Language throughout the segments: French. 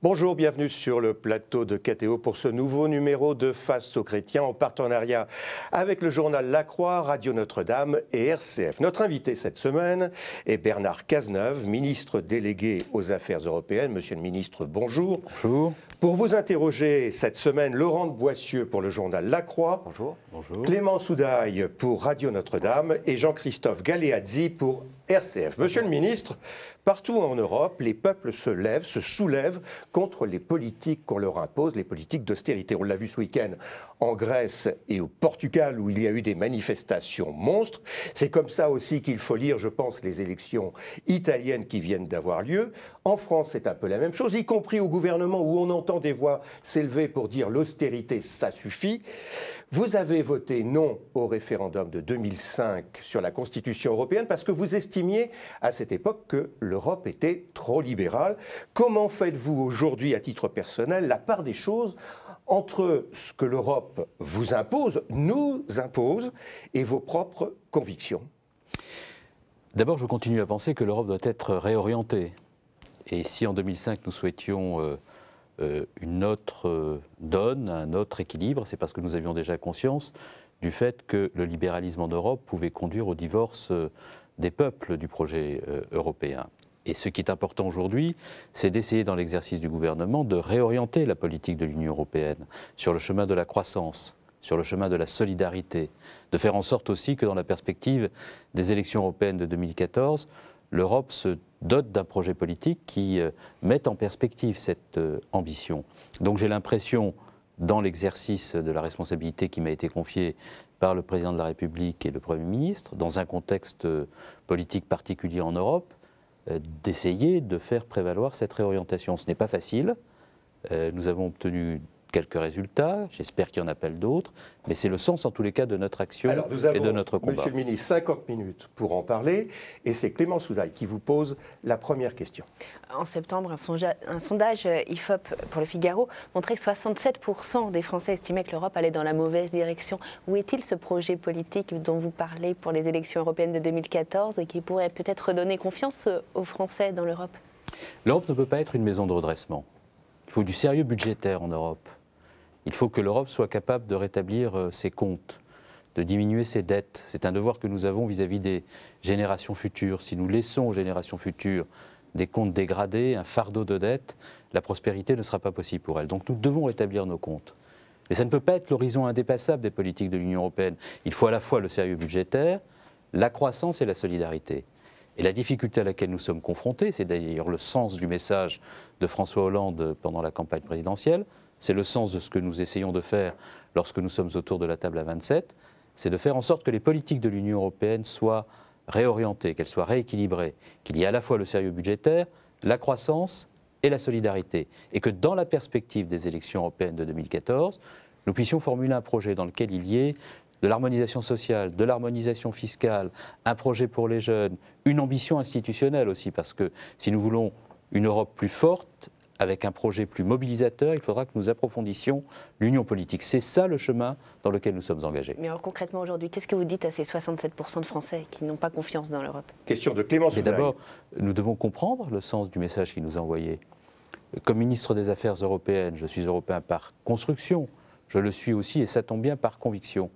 Bonjour, bienvenue sur le plateau de KTO pour ce nouveau numéro de Face aux chrétiens en partenariat avec le journal La Croix, Radio Notre-Dame et RCF. Notre invité cette semaine est Bernard Cazeneuve, ministre délégué aux Affaires européennes. Monsieur le ministre, bonjour. Bonjour. Pour vous interroger cette semaine, Laurent de Boissieu pour le journal La Croix. Bonjour. Bonjour. Clément Soudaille pour Radio Notre-Dame et Jean-Christophe Galeazzi pour RCF. Monsieur le ministre, partout en Europe, les peuples se soulèvent contre les politiques qu'on leur impose, les politiques d'austérité. On l'a vu ce week-end en Grèce et au Portugal où il y a eu des manifestations monstres. C'est comme ça aussi qu'il faut lire, je pense, les élections italiennes qui viennent d'avoir lieu. En France, c'est un peu la même chose, y compris au gouvernement où on entend des voix s'élever pour dire l'austérité, ça suffit. Vous avez voté non au référendum de 2005 sur la Constitution européenne parce que vous estimiez à cette époque que l'Europe était trop libérale. Comment faites-vous aujourd'hui, à titre personnel, la part des choses entre ce que l'Europe vous impose, nous impose, et vos propres convictions? D'abord, je continue à penser que l'Europe doit être réorientée. Et si en 2005 nous souhaitions une autre donne, un autre équilibre, c'est parce que nous avions déjà conscience du fait que le libéralisme en Europe pouvait conduire au divorce des peuples du projet européen. Et ce qui est important aujourd'hui, c'est d'essayer dans l'exercice du gouvernement de réorienter la politique de l'Union européenne sur le chemin de la croissance, sur le chemin de la solidarité, de faire en sorte aussi que dans la perspective des élections européennes de 2014, l'Europe se dote d'un projet politique qui mette en perspective cette ambition. Donc j'ai l'impression, dans l'exercice de la responsabilité qui m'a été confiée par le président de la République et le Premier ministre, dans un contexte politique particulier en Europe, d'essayer de faire prévaloir cette réorientation. Ce n'est pas facile. Nous avons obtenu quelques résultats, j'espère qu'il y en appelle d'autres, mais c'est le sens en tous les cas de notre action et de notre combat. Monsieur le ministre, 50 minutes pour en parler, et c'est Clément Soudaille qui vous pose la première question. En septembre, un sondage IFOP pour le Figaro montrait que 67% des Français estimaient que l'Europe allait dans la mauvaise direction. Où est-il ce projet politique dont vous parlez pour les élections européennes de 2014 et qui pourrait peut-être redonner confiance aux Français dans l'Europe? L'Europe ne peut pas être une maison de redressement. Il faut du sérieux budgétaire en Europe. Il faut que l'Europe soit capable de rétablir ses comptes, de diminuer ses dettes. C'est un devoir que nous avons vis-à-vis des générations futures. Si nous laissons aux générations futures des comptes dégradés, un fardeau de dettes, la prospérité ne sera pas possible pour elles. Donc nous devons rétablir nos comptes. Mais ça ne peut pas être l'horizon indépassable des politiques de l'Union européenne. Il faut à la fois le sérieux budgétaire, la croissance et la solidarité. Et la difficulté à laquelle nous sommes confrontés, c'est d'ailleurs le sens du message de François Hollande pendant la campagne présidentielle, c'est le sens de ce que nous essayons de faire lorsque nous sommes autour de la table à 27, c'est de faire en sorte que les politiques de l'Union européenne soient réorientées, qu'elles soient rééquilibrées, qu'il y ait à la fois le sérieux budgétaire, la croissance et la solidarité. Et que dans la perspective des élections européennes de 2014, nous puissions formuler un projet dans lequel il y ait de l'harmonisation sociale, de l'harmonisation fiscale, un projet pour les jeunes, une ambition institutionnelle aussi, parce que si nous voulons une Europe plus forte, avec un projet plus mobilisateur, il faudra que nous approfondissions l'union politique. C'est ça le chemin dans lequel nous sommes engagés. Mais alors concrètement aujourd'hui, qu'est-ce que vous dites à ces 67% de Français qui n'ont pas confiance dans l'Europe? Question de Clément Soudaille. D'abord, nous devons comprendre le sens du message qu'il nous a envoyé. Comme ministre des Affaires européennes, je suis européen par construction, je le suis aussi, et ça tombe bien, par conviction.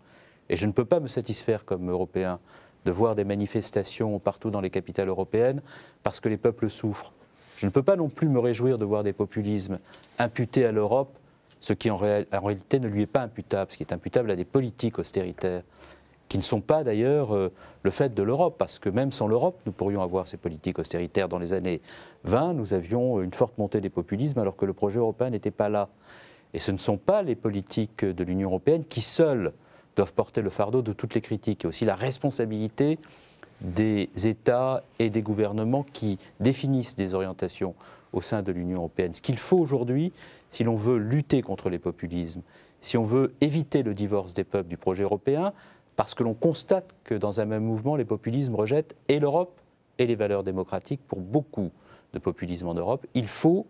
Et je ne peux pas me satisfaire comme Européen de voir des manifestations partout dans les capitales européennes parce que les peuples souffrent. Je ne peux pas non plus me réjouir de voir des populismes imputés à l'Europe, ce qui en réalité ne lui est pas imputable, ce qui est imputable à des politiques austéritaires, qui ne sont pas d'ailleurs le fait de l'Europe, parce que même sans l'Europe, nous pourrions avoir ces politiques austéritaires. Dans les années 20, nous avions une forte montée des populismes alors que le projet européen n'était pas là. Et ce ne sont pas les politiques de l'Union européenne qui seules doivent porter le fardeau de toutes les critiques. Il y a aussi la responsabilité des États et des gouvernements qui définissent des orientations au sein de l'Union européenne. Ce qu'il faut aujourd'hui, si l'on veut lutter contre les populismes, si on veut éviter le divorce des peuples du projet européen, parce que l'on constate que dans un même mouvement, les populismes rejettent et l'Europe et les valeurs démocratiques pour beaucoup de populisme en Europe, il faut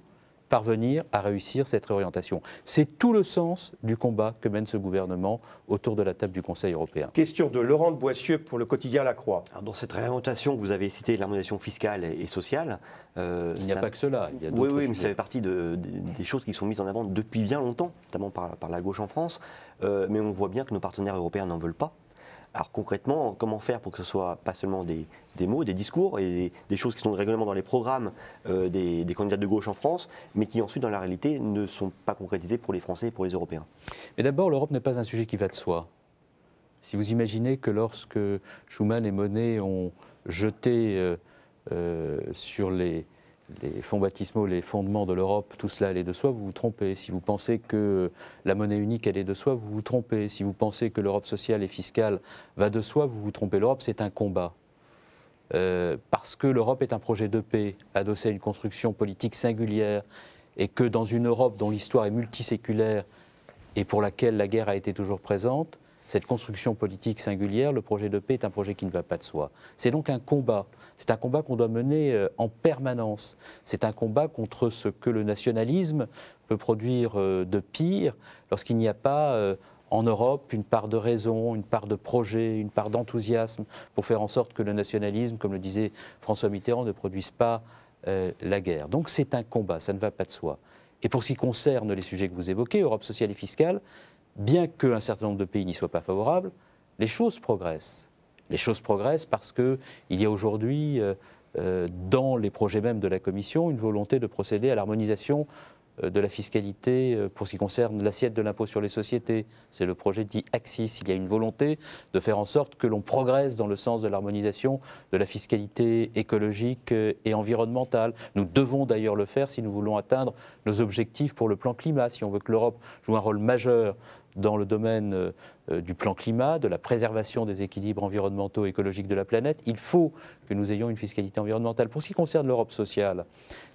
parvenir à réussir cette réorientation. C'est tout le sens du combat que mène ce gouvernement autour de la table du Conseil européen. Question de Laurent de Boissieu pour le quotidien La Croix. Alors dans cette réorientation, vous avez cité l'harmonisation fiscale et sociale. Il n'y a pas que cela. Il y a oui, sujets. mais ça fait partie des choses qui sont mises en avant depuis bien longtemps, notamment par la gauche en France. Mais on voit bien que nos partenaires européens n'en veulent pas. Alors concrètement, comment faire pour que ce soit pas seulement des mots, des discours et des choses qui sont régulièrement dans les programmes des candidats de gauche en France, mais qui ensuite dans la réalité ne sont pas concrétisées pour les Français et pour les Européens? Mais d'abord, l'Europe n'est pas un sujet qui va de soi. Si vous imaginez que lorsque Schuman et Monnet ont jeté sur les fonds baptismaux, les fondements de l'Europe, tout cela allait de soi, vous vous trompez. Si vous pensez que la monnaie unique allait de soi, vous vous trompez. Si vous pensez que l'Europe sociale et fiscale va de soi, vous vous trompez. L'Europe, c'est un combat. Parce que l'Europe est un projet de paix, adossé à une construction politique singulière, et que dans une Europe dont l'histoire est multiséculaire et pour laquelle la guerre a été toujours présente, cette construction politique singulière, le projet de paix est un projet qui ne va pas de soi. C'est donc un combat. C'est un combat qu'on doit mener en permanence. C'est un combat contre ce que le nationalisme peut produire de pire lorsqu'il n'y a pas en Europe une part de raison, une part de projet, une part d'enthousiasme pour faire en sorte que le nationalisme, comme le disait François Mitterrand, ne produise pas la guerre. Donc c'est un combat, ça ne va pas de soi. Et pour ce qui concerne les sujets que vous évoquez, Europe sociale et fiscale, bien qu'un certain nombre de pays n'y soient pas favorables, les choses progressent. Les choses progressent parce qu'il y a aujourd'hui, dans les projets même de la Commission, une volonté de procéder à l'harmonisation de la fiscalité pour ce qui concerne l'assiette de l'impôt sur les sociétés. C'est le projet dit Axis. Il y a une volonté de faire en sorte que l'on progresse dans le sens de l'harmonisation de la fiscalité écologique et environnementale. Nous devons d'ailleurs le faire si nous voulons atteindre nos objectifs pour le plan climat, si on veut que l'Europe joue un rôle majeur dans le domaine du plan climat, de la préservation des équilibres environnementaux et écologiques de la planète, il faut que nous ayons une fiscalité environnementale. Pour ce qui concerne l'Europe sociale,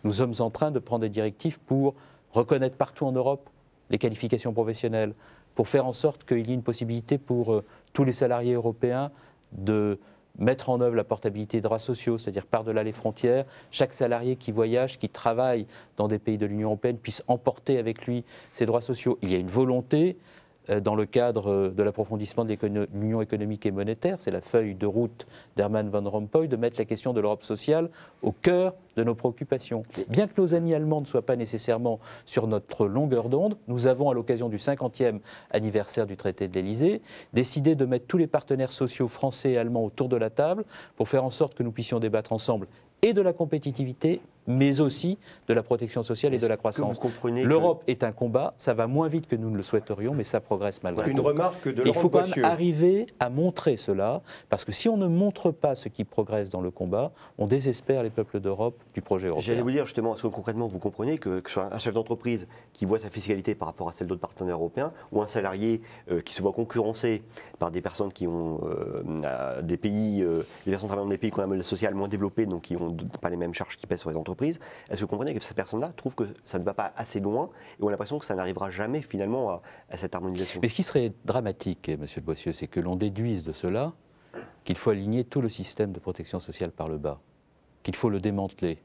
nous sommes en train de prendre des directives pour reconnaître partout en Europe les qualifications professionnelles, pour faire en sorte qu'il y ait une possibilité pour tous les salariés européens de mettre en œuvre la portabilité des droits sociaux, c'est-à-dire par-delà les frontières, chaque salarié qui voyage, qui travaille dans des pays de l'Union européenne puisse emporter avec lui ses droits sociaux. Il y a une volonté dans le cadre de l'approfondissement de l'Union économique et monétaire, c'est la feuille de route d'Herman Van Rompuy, de mettre la question de l'Europe sociale au cœur de nos préoccupations. Bien que nos amis allemands ne soient pas nécessairement sur notre longueur d'onde, nous avons, à l'occasion du 50e anniversaire du traité de l'Élysée, décidé de mettre tous les partenaires sociaux français et allemands autour de la table pour faire en sorte que nous puissions débattre ensemble et de la compétitivité, mais aussi de la protection sociale et de la croissance. L'Europe est un combat, ça va moins vite que nous ne le souhaiterions, mais ça progresse malgré tout. Une remarque de Laurent Il faut quand Boissieu. même arriver à montrer cela, parce que si on ne montre pas ce qui progresse dans le combat, on désespère les peuples d'Europe du projet européen. J'allais vous dire justement, est-ce que concrètement vous comprenez que ce soit un chef d'entreprise qui voit sa fiscalité par rapport à celle d'autres partenaires européens, ou un salarié qui se voit concurrencé par des personnes qui ont des pays, des personnes travaillant dans des pays qu'on a un modèle social moins développé, donc qui n'ont pas les mêmes charges qui pèsent sur les entreprises, est-ce que vous comprenez que cette personne-là trouve que ça ne va pas assez loin et on a l'impression que ça n'arrivera jamais finalement à cette harmonisation? Mais ce qui serait dramatique, monsieur Boissieu, c'est que l'on déduise de cela qu'il faut aligner tout le système de protection sociale par le bas, qu'il faut le démanteler,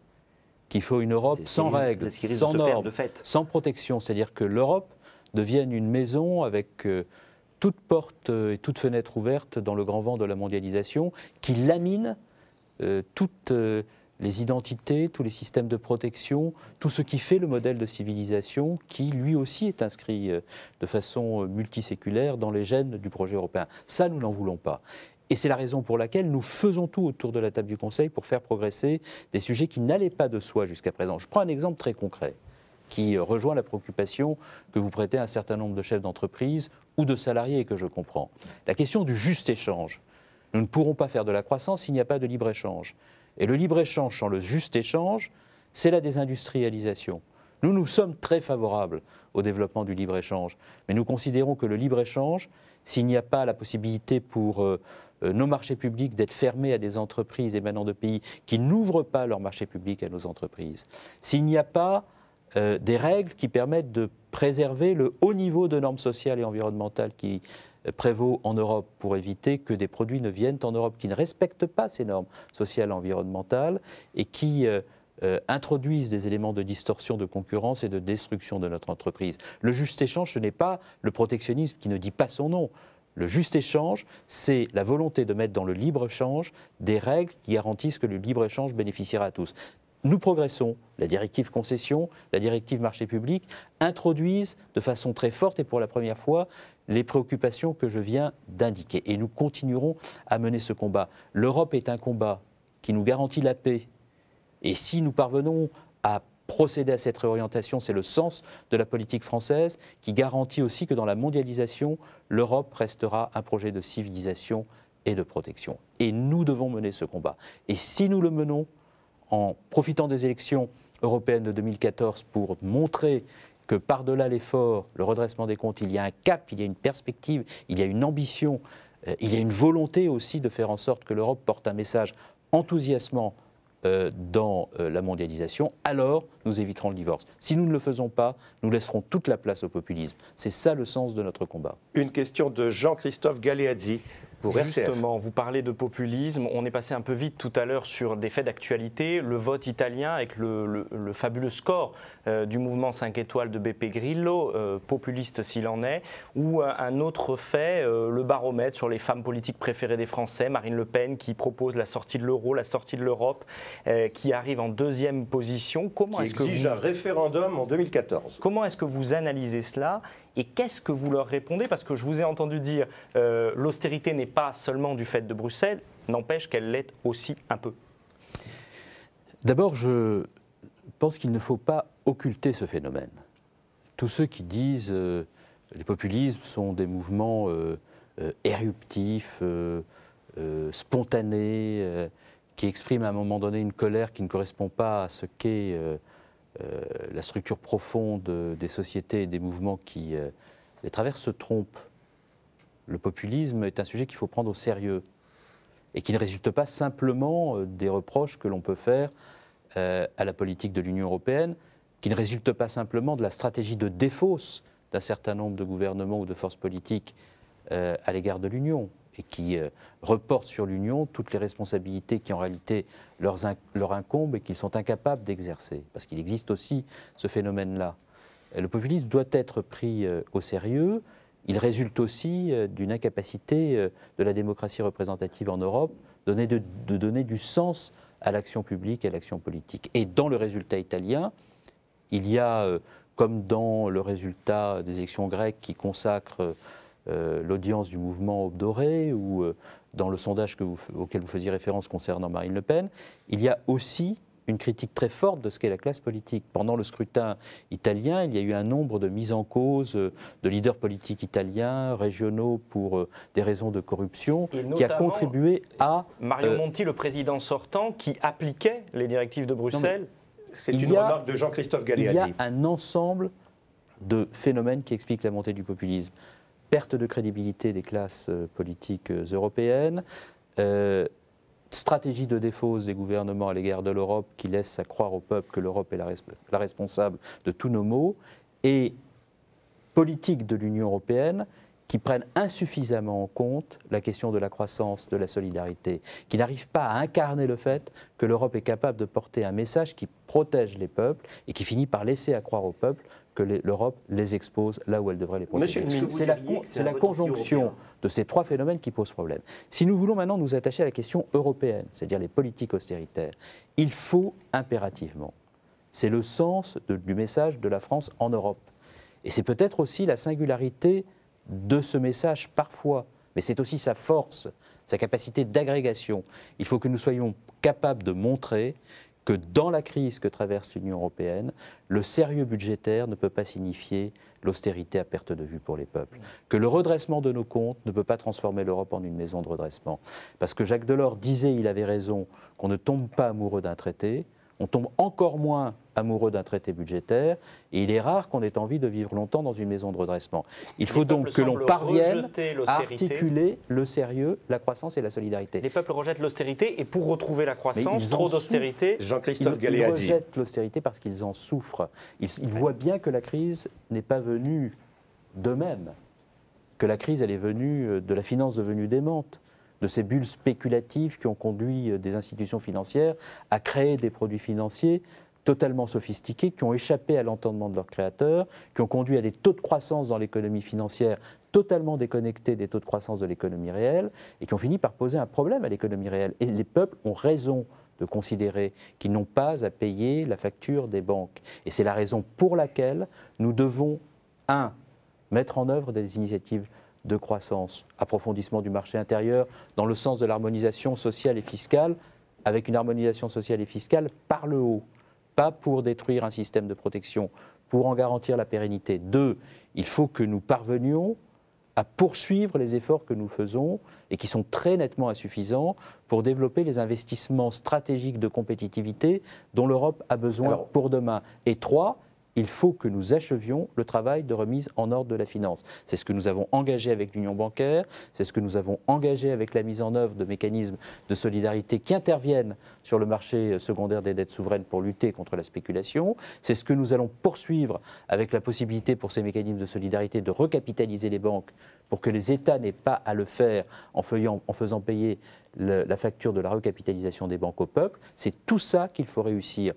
qu'il faut une Europe sans règles, sans normes, sans protection. C'est-à-dire que l'Europe devienne une maison avec toute porte et toute fenêtre ouverte dans le grand vent de la mondialisation, qui lamine toutes les identités, tous les systèmes de protection, tout ce qui fait le modèle de civilisation qui, lui aussi, est inscrit de façon multiséculaire dans les gènes du projet européen. Ça, nous n'en voulons pas. Et c'est la raison pour laquelle nous faisons tout autour de la table du Conseil pour faire progresser des sujets qui n'allaient pas de soi jusqu'à présent. Je prends un exemple très concret qui rejoint la préoccupation que vous prêtez à un certain nombre de chefs d'entreprise ou de salariés et que je comprends. La question du juste échange. Nous ne pourrons pas faire de la croissance s'il n'y a pas de libre-échange. Et le libre-échange sans le juste échange, c'est la désindustrialisation. Nous sommes très favorables au développement du libre-échange, mais nous considérons que le libre-échange, s'il n'y a pas la possibilité pour nos marchés publics d'être fermés à des entreprises émanant de pays qui n'ouvrent pas leurs marchés publics à nos entreprises, s'il n'y a pas des règles qui permettent de préserver le haut niveau de normes sociales et environnementales qui prévaut en Europe pour éviter que des produits ne viennent en Europe qui ne respectent pas ces normes sociales et environnementales et qui introduisent des éléments de distorsion de concurrence et de destruction de notre entreprise. Le juste échange, ce n'est pas le protectionnisme qui ne dit pas son nom. Le juste échange, c'est la volonté de mettre dans le libre-échange des règles qui garantissent que le libre-échange bénéficiera à tous. Nous progressons. La directive concession, la directive marché public introduisent de façon très forte et pour la première fois les préoccupations que je viens d'indiquer. Et nous continuerons à mener ce combat. L'Europe est un combat qui nous garantit la paix. Et si nous parvenons à procéder à cette réorientation, c'est le sens de la politique française qui garantit aussi que dans la mondialisation, l'Europe restera un projet de civilisation et de protection. Et nous devons mener ce combat. Et si nous le menons en profitant des élections européennes de 2014 pour montrer que par-delà l'effort, le redressement des comptes, il y a un cap, il y a une perspective, il y a une ambition, il y a une volonté aussi de faire en sorte que l'Europe porte un message enthousiasmant dans la mondialisation, alors nous éviterons le divorce. Si nous ne le faisons pas, nous laisserons toute la place au populisme. C'est ça le sens de notre combat. Une question de Jean-Christophe Galeazzi pour RCF. Justement, vous parlez de populisme. On est passé un peu vite tout à l'heure sur des faits d'actualité. Le vote italien avec le fabuleux score du mouvement 5 étoiles de Beppe Grillo, populiste s'il en est, ou un autre fait, le baromètre sur les femmes politiques préférées des Français, Marine Le Pen qui propose la sortie de l'euro, la sortie de l'Europe, qui arrive en deuxième position. Comment est-ce que exige un référendum en 2014. Comment est-ce que vous analysez cela et qu'est-ce que vous leur répondez? Parce que je vous ai entendu dire l'austérité n'est pas seulement du fait de Bruxelles, n'empêche qu'elle l'est aussi un peu. D'abord, je pense qu'il ne faut pas occulter ce phénomène. Tous ceux qui disent les populismes sont des mouvements éruptifs, spontanés, qui expriment à un moment donné une colère qui ne correspond pas à ce qu'est la structure profonde des sociétés et des mouvements qui les traversent, se trompent. Le populisme est un sujet qu'il faut prendre au sérieux et qui ne résulte pas simplement des reproches que l'on peut faire à la politique de l'Union européenne, qui ne résulte pas simplement de la stratégie de défausse d'un certain nombre de gouvernements ou de forces politiques à l'égard de l'Union, et qui reportent sur l'Union toutes les responsabilités qui en réalité leur incombent et qu'ils sont incapables d'exercer. Parce qu'il existe aussi ce phénomène-là. Le populisme doit être pris au sérieux. Il résulte aussi d'une incapacité de la démocratie représentative en Europe de donner du sens à l'action publique et à l'action politique. Et dans le résultat italien, il y a, comme dans le résultat des élections grecques qui consacrent l'audience du mouvement Aube dorée, ou dans le sondage auquel vous faisiez référence concernant Marine Le Pen, il y a aussi une critique très forte de ce qu'est la classe politique. Pendant le scrutin italien, il y a eu un nombre de mises en cause de leaders politiques italiens, régionaux, pour des raisons de corruption, qui a contribué à... Mario Monti, le président sortant, qui appliquait les directives de Bruxelles. C'est une remarque de Jean-Christophe Galeazzi. Il y a un ensemble de phénomènes qui expliquent la montée du populisme. Perte de crédibilité des classes politiques européennes, stratégie de défausse des gouvernements à l'égard de l'Europe qui laisse à croire au peuple que l'Europe est la responsable de tous nos maux, et politique de l'Union européenne qui prennent insuffisamment en compte la question de la croissance, de la solidarité, qui n'arrivent pas à incarner le fait que l'Europe est capable de porter un message qui protège les peuples et qui finit par laisser à croire aux peuples que l'Europe les expose là où elle devrait les protéger. C'est la conjonction de ces trois phénomènes qui pose problème. Si nous voulons maintenant nous attacher à la question européenne, c'est-à-dire les politiques austéritaires, il faut impérativement, c'est le sens du message de la France en Europe. Et c'est peut-être aussi la singularité de ce message parfois, mais c'est aussi sa force, sa capacité d'agrégation. Il faut que nous soyons capables de montrer que dans la crise que traverse l'Union européenne, le sérieux budgétaire ne peut pas signifier l'austérité à perte de vue pour les peuples. Que le redressement de nos comptes ne peut pas transformer l'Europe en une maison de redressement. Parce que Jacques Delors disait, il avait raison, qu'on ne tombe pas amoureux d'un traité, on tombe encore moins amoureux d'un traité budgétaire, et il est rare qu'on ait envie de vivre longtemps dans une maison de redressement. Il faut donc que l'on parvienne à articuler le sérieux, la croissance et la solidarité. Les peuples rejettent l'austérité, et pour retrouver la croissance, trop d'austérité... Jean-Christophe Galeazzi. Ils rejettent l'austérité parce qu'ils en souffrent. Ils voient bien que la crise n'est pas venue d'eux-mêmes, que la crise, elle est venue de la finance devenue démente, de ces bulles spéculatives qui ont conduit des institutions financières à créer des produits financiers totalement sophistiqués, qui ont échappé à l'entendement de leurs créateurs, qui ont conduit à des taux de croissance dans l'économie financière totalement déconnectés des taux de croissance de l'économie réelle, et qui ont fini par poser un problème à l'économie réelle. Et les peuples ont raison de considérer qu'ils n'ont pas à payer la facture des banques. Et c'est la raison pour laquelle nous devons, mettre en œuvre des initiatives de croissance, approfondissement du marché intérieur, dans le sens de l'harmonisation sociale et fiscale, avec une harmonisation sociale et fiscale par le haut, pas pour détruire un système de protection, pour en garantir la pérennité. 2, il faut que nous parvenions à poursuivre les efforts que nous faisons et qui sont très nettement insuffisants pour développer les investissements stratégiques de compétitivité dont l'Europe a besoin pour demain. Et 3, il faut que nous achevions le travail de remise en ordre de la finance. C'est ce que nous avons engagé avec l'union bancaire, c'est ce que nous avons engagé avec la mise en œuvre de mécanismes de solidarité qui interviennent sur le marché secondaire des dettes souveraines pour lutter contre la spéculation. C'est ce que nous allons poursuivre avec la possibilité pour ces mécanismes de solidarité de recapitaliser les banques pour que les États n'aient pas à le faire en faisant payer la facture de la recapitalisation des banques au peuple. C'est tout ça qu'il faut réussir,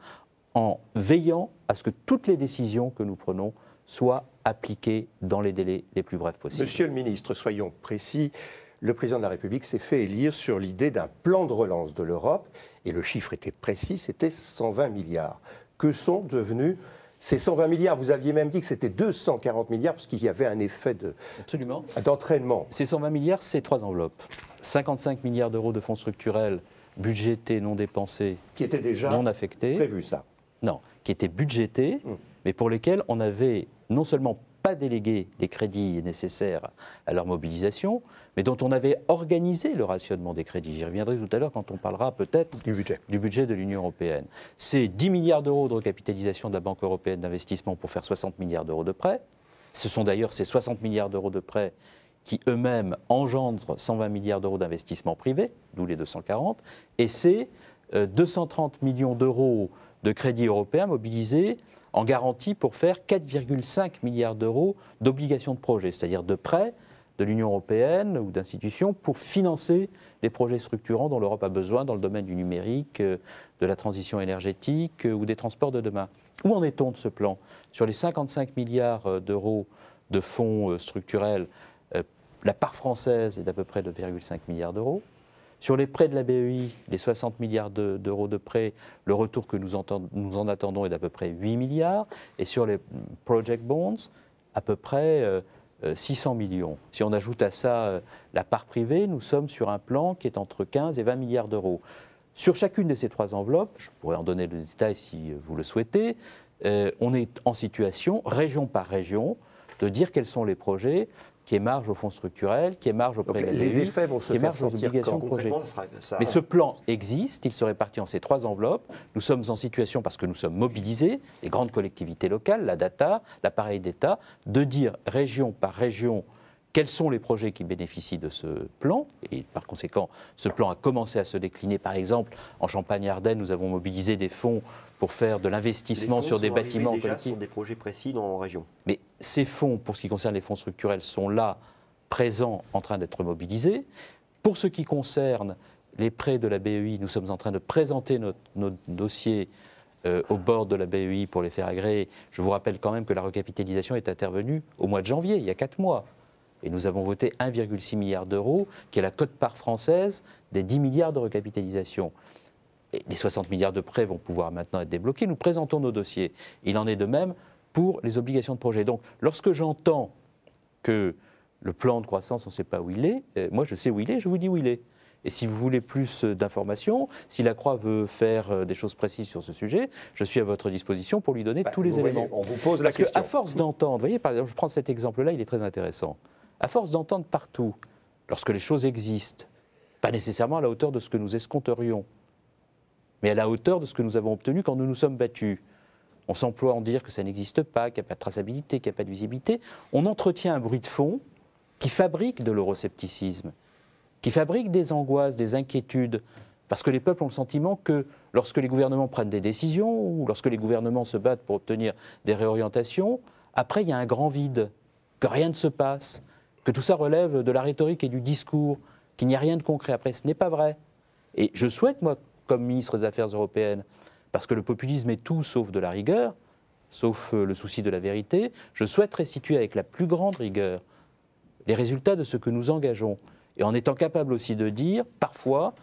en veillant à ce que toutes les décisions que nous prenons soient appliquées dans les délais les plus brefs possibles. Monsieur le ministre, soyons précis, le président de la République s'est fait élire sur l'idée d'un plan de relance de l'Europe, et le chiffre était précis, c'était 120 milliards. Que sont devenus ces 120 milliards? Vous aviez même dit que c'était 240 milliards, parce qu'il y avait un effet d'entraînement. Ces 120 milliards, c'est 3 enveloppes. 55 milliards d'euros de fonds structurels budgétés, non dépensés, qui étaient déjà non affectés. Prévu ça. Non, qui étaient budgétés, mais pour lesquels on n'avait non seulement pas délégué les crédits nécessaires à leur mobilisation, mais dont on avait organisé le rationnement des crédits. J'y reviendrai tout à l'heure quand on parlera peut-être du budget de l'Union européenne. C'est 10 milliards d'euros de recapitalisation de la Banque européenne d'investissement pour faire 60 milliards d'euros de prêts. Ce sont d'ailleurs ces 60 milliards d'euros de prêts qui eux-mêmes engendrent 120 milliards d'euros d'investissement privé, d'où les 240, et c'est 230 millions d'euros de crédits européens mobilisés en garantie pour faire 4,5 milliards d'euros d'obligations de projet, c'est-à-dire de prêts de l'Union européenne ou d'institutions pour financer les projets structurants dont l'Europe a besoin dans le domaine du numérique, de la transition énergétique ou des transports de demain. Où en est-on de ce plan? Sur les 55 milliards d'euros de fonds structurels, la part française est d'à peu près de 2,5 milliards d'euros. Sur les prêts de la BEI, les 60 milliards d'euros de prêts, le retour que nous en attendons est d'à peu près 8 milliards. Et sur les project bonds, à peu près 600 millions. Si on ajoute à ça la part privée, nous sommes sur un plan qui est entre 15 et 20 milliards d'euros. Sur chacune de ces 3 enveloppes, je pourrais en donner le détail si vous le souhaitez, on est en situation, région par région, de dire quels sont les projets qui émargent aux fonds structurels, qui émargent auprès de la BEI, les effets vont se faire aux obligations de projet. Ça... Mais ce plan existe, il se répartit en ces 3 enveloppes. Nous sommes en situation, parce que nous sommes mobilisés, les grandes collectivités locales, la data, l'appareil d'État, de dire région par région quels sont les projets qui bénéficient de ce plan. Et par conséquent, ce plan a commencé à se décliner. Par exemple, en Champagne-Ardenne, nous avons mobilisé des fonds pour faire de l'investissement sur des bâtiments collectifs. Sur des projets précis dans la région. Mais ces fonds, pour ce qui concerne les fonds structurels, sont là, présents, en train d'être mobilisés. Pour ce qui concerne les prêts de la BEI, nous sommes en train de présenter notre dossier au bord de la BEI pour les faire agréer. Je vous rappelle quand même que la recapitalisation est intervenue au mois de janvier, il y a 4 mois. Et nous avons voté 1,6 milliard d'euros, qui est la quote-part française des 10 milliards de recapitalisation. Et les 60 milliards de prêts vont pouvoir maintenant être débloqués. Nous présentons nos dossiers. Il en est de même pour les obligations de projet. Donc, lorsque j'entends que le plan de croissance, on ne sait pas où il est, moi je sais où il est, je vous dis où il est. Et si vous voulez plus d'informations, si la Croix veut faire des choses précises sur ce sujet, je suis à votre disposition pour lui donner tous les éléments. On vous pose la question. Parce qu'à force d'entendre, vous voyez, par exemple, je prends cet exemple-là, il est très intéressant. À force d'entendre partout, lorsque les choses existent, pas nécessairement à la hauteur de ce que nous escompterions, mais à la hauteur de ce que nous avons obtenu quand nous nous sommes battus. On s'emploie à en dire que ça n'existe pas, qu'il n'y a pas de traçabilité, qu'il n'y a pas de visibilité. On entretient un bruit de fond qui fabrique de l'euroscepticisme, qui fabrique des angoisses, des inquiétudes, parce que les peuples ont le sentiment que lorsque les gouvernements prennent des décisions, ou lorsque les gouvernements se battent pour obtenir des réorientations, après il y a un grand vide, que rien ne se passe, que tout ça relève de la rhétorique et du discours, qu'il n'y a rien de concret après. Ce n'est pas vrai. Et je souhaite, moi, comme ministre des Affaires européennes, parce que le populisme est tout sauf de la rigueur, sauf le souci de la vérité, je souhaite restituer avec la plus grande rigueur les résultats de ce que nous engageons. Et en étant capable aussi de dire, parfois,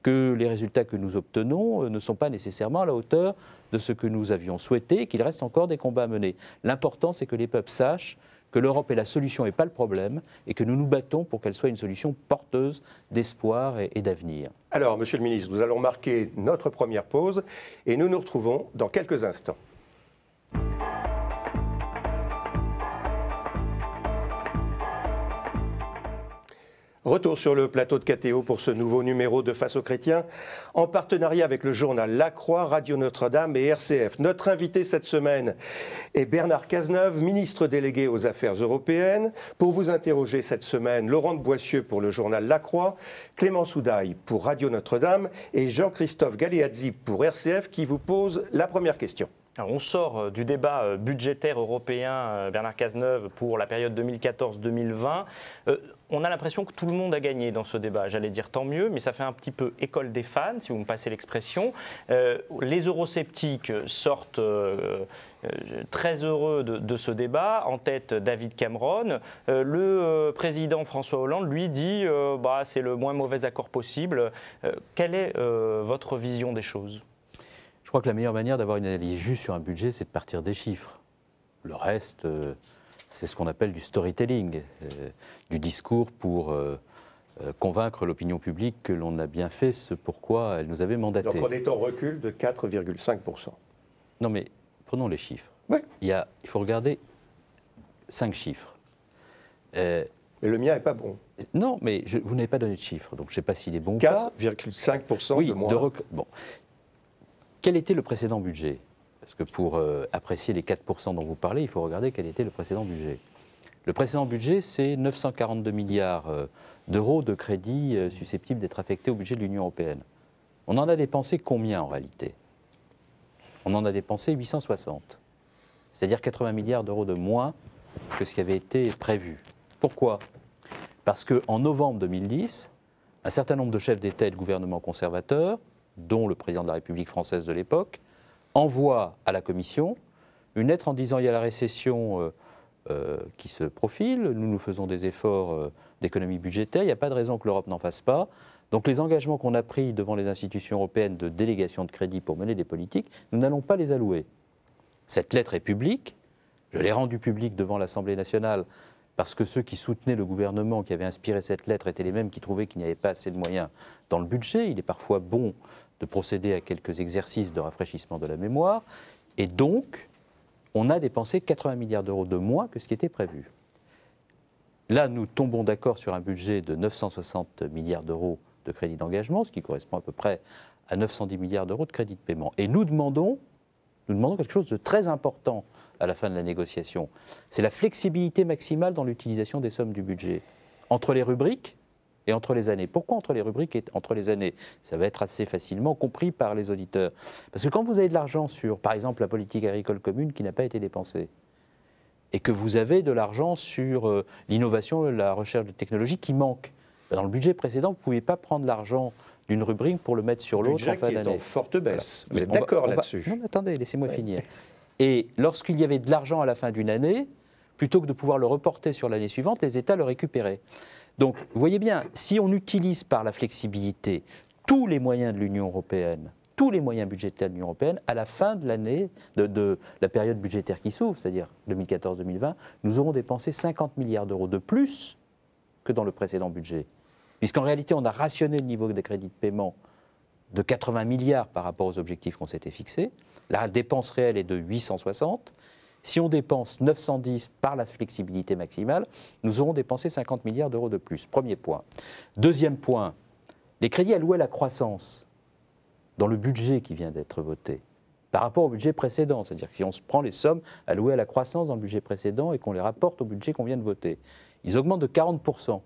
que les résultats que nous obtenons ne sont pas nécessairement à la hauteur de ce que nous avions souhaité et qu'il reste encore des combats à mener. L'important, c'est que les peuples sachent que l'Europe est la solution et pas le problème, et que nous nous battons pour qu'elle soit une solution porteuse d'espoir et d'avenir. Alors, Monsieur le Ministre, nous allons marquer notre première pause et nous nous retrouvons dans quelques instants. Retour sur le plateau de KTO pour ce nouveau numéro de Face aux Chrétiens, en partenariat avec le journal La Croix, Radio Notre-Dame et RCF. Notre invité cette semaine est Bernard Cazeneuve, ministre délégué aux Affaires européennes. Pour vous interroger cette semaine, Laurent de Boissieu pour le journal La Croix, Clément Soudaille pour Radio Notre-Dame et Jean-Christophe Galeazzi pour RCF qui vous pose la première question. Alors on sort du débat budgétaire européen, Bernard Cazeneuve, pour la période 2014-2020. On a l'impression que tout le monde a gagné dans ce débat. J'allais dire tant mieux, mais ça fait un petit peu école des fans, si vous me passez l'expression. Les eurosceptiques sortent très heureux de ce débat. En tête, David Cameron. Le président François Hollande, lui, dit c'est le moins mauvais accord possible. Quelle est votre vision des choses ? Je crois que la meilleure manière d'avoir une analyse juste sur un budget, c'est de partir des chiffres. Le reste, c'est ce qu'on appelle du storytelling, du discours pour convaincre l'opinion publique que l'on a bien fait ce pourquoi elle nous avait mandaté. Donc on est en recul de 4,5%. Non mais, prenons les chiffres. Oui. Il faut regarder 5 chiffres. Mais le mien n'est pas bon. Non, mais vous n'avez pas donné de chiffres, donc je ne sais pas s'il est bon ou pas. 4,5% de moins. Bon. Quel était le précédent budget ? Parce que pour apprécier les 4% dont vous parlez, il faut regarder quel était le précédent budget. Le précédent budget, c'est 942 milliards d'euros de crédits susceptibles d'être affectés au budget de l'Union européenne. On en a dépensé combien en réalité ? On en a dépensé 860. C'est-à-dire 80 milliards d'euros de moins que ce qui avait été prévu. Pourquoi ? Parce qu'en novembre 2010, un certain nombre de chefs d'État et de gouvernements conservateurs, dont le président de la République française de l'époque, envoie à la Commission une lettre en disant il y a la récession qui se profile, nous faisons des efforts d'économie budgétaire, il n'y a pas de raison que l'Europe n'en fasse pas. Donc les engagements qu'on a pris devant les institutions européennes de délégation de crédit pour mener des politiques, nous n'allons pas les allouer. Cette lettre est publique, je l'ai rendue publique devant l'Assemblée nationale parce que ceux qui soutenaient le gouvernement qui avait inspiré cette lettre étaient les mêmes qui trouvaient qu'il n'y avait pas assez de moyens dans le budget. Il est parfois bon de procéder à quelques exercices de rafraîchissement de la mémoire. Et donc, on a dépensé 80 milliards d'euros de moins que ce qui était prévu. Là, nous tombons d'accord sur un budget de 960 milliards d'euros de crédit d'engagement, ce qui correspond à peu près à 910 milliards d'euros de crédit de paiement. Et nous demandons quelque chose de très important à la fin de la négociation. C'est la flexibilité maximale dans l'utilisation des sommes du budget, entre les rubriques et entre les années. Pourquoi entre les rubriques et entre les années ? Ça va être assez facilement compris par les auditeurs. Parce que quand vous avez de l'argent sur, par exemple, la politique agricole commune qui n'a pas été dépensée, et que vous avez de l'argent sur l'innovation, la recherche de technologie qui manque, dans le budget précédent, vous ne pouviez pas prendre l'argent d'une rubrique pour le mettre sur l'autre en fin d'année. Budget qui est en forte baisse. Voilà. Vous êtes d'accord là-dessus ? Non, attendez, laissez-moi finir. Et lorsqu'il y avait de l'argent à la fin d'une année, plutôt que de pouvoir le reporter sur l'année suivante, les États le récupéraient. Donc, vous voyez bien, si on utilise par la flexibilité tous les moyens de l'Union européenne, tous les moyens budgétaires de l'Union européenne, à la fin de l'année, de la période budgétaire qui s'ouvre, c'est-à-dire 2014-2020, nous aurons dépensé 50 milliards d'euros de plus que dans le précédent budget. Puisqu'en réalité, on a rationné le niveau des crédits de paiement de 80 milliards par rapport aux objectifs qu'on s'était fixés. La dépense réelle est de 860. Si on dépense 910 par la flexibilité maximale, nous aurons dépensé 50 milliards d'euros de plus. Premier point. Deuxième point, les crédits alloués à la croissance dans le budget qui vient d'être voté, par rapport au budget précédent, c'est-à-dire que si on se prend les sommes allouées à la croissance dans le budget précédent et qu'on les rapporte au budget qu'on vient de voter, ils augmentent de 40%.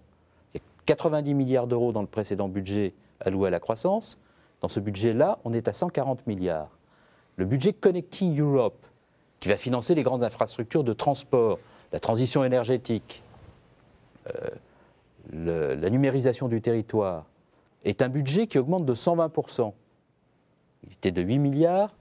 Il y a 90 milliards d'euros dans le précédent budget alloués à la croissance. Dans ce budget-là, on est à 140 milliards. Le budget Connecting Europe, qui va financer les grandes infrastructures de transport, la transition énergétique, la numérisation du territoire est un budget qui augmente de 120%. Il était de 8 milliards,